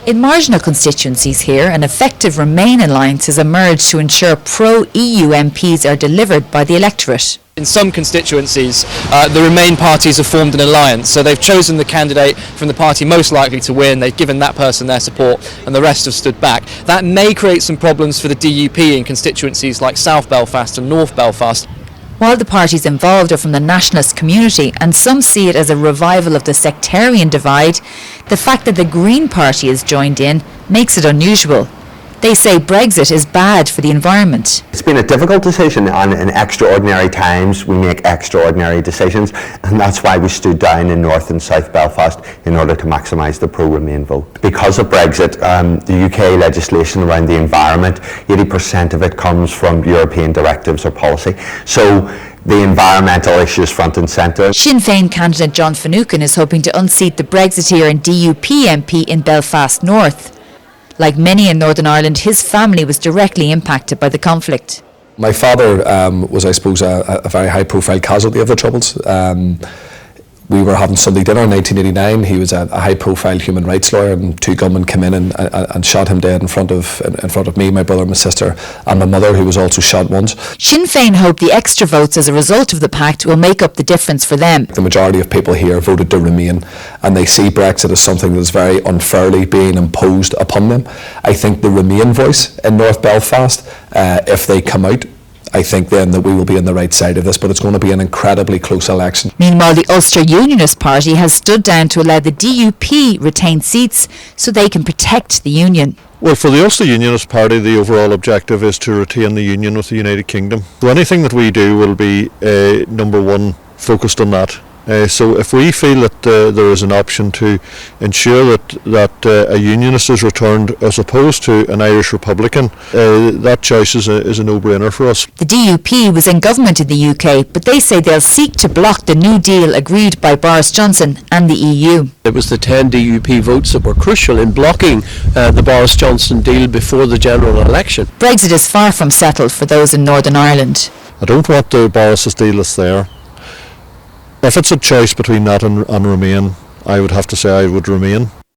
In marginal constituencies here, an effective Remain alliance has emerged to ensure pro-EU MPs are delivered by the electorate. In some constituencies, the Remain parties have formed an alliance, so they've chosen the candidate from the party most likely to win, they've given that person their support, and the rest have stood back. That may create some problems for the DUP in constituencies like South Belfast and North Belfast. While the parties involved are from the nationalist community and some see it as a revival of the sectarian divide, the fact that the Green Party has joined in makes it unusual. They say Brexit is bad for the environment. It's been a difficult decision, and in extraordinary times we make extraordinary decisions, and that's why we stood down in North and South Belfast in order to maximise the pro-Remain vote. Because of Brexit, the UK legislation around the environment, 80% of it comes from European directives or policy. So the environmental issues front and centre. Sinn Féin candidate John FINUCANE is hoping to unseat the Brexiteer and DUP MP in Belfast North. Like many in Northern Ireland, his family was directly impacted by the conflict. My father was, I suppose, a very high-profile casualty of the Troubles. We were having Sunday dinner in 1989. He was a high-profile human rights lawyer, and two gunmen came in and shot him dead in front of me, my brother, my sister, and my mother, who was also shot once. Sinn Féin hope the extra votes as a result of the pact will make up the difference for them. The majority of people here voted to remain, and they see Brexit as something that is very unfairly being imposed upon them. I think the Remain voice in North Belfast, if they come out, I think then that we will be on the right side of this, but it's going to be an incredibly close election. Meanwhile, the Ulster Unionist Party has stood down to allow the DUP retain seats so they can protect the union. Well, for the Ulster Unionist Party, the overall objective is to retain the union with the United Kingdom. So anything that we do will be, number one, focused on that. So if we feel that there is an option to ensure that a unionist is returned as opposed to an Irish Republican, that choice is a no-brainer for us. The DUP was in government in the UK, but they say they'll seek to block the New Deal agreed by Boris Johnson and the EU. It was the 10 DUP votes that were crucial in blocking the Boris Johnson deal before the general election. Brexit is far from settled for those in Northern Ireland. I don't want the Boris's deal that's there. If it's a choice between that and Remain, I would have to say I would remain.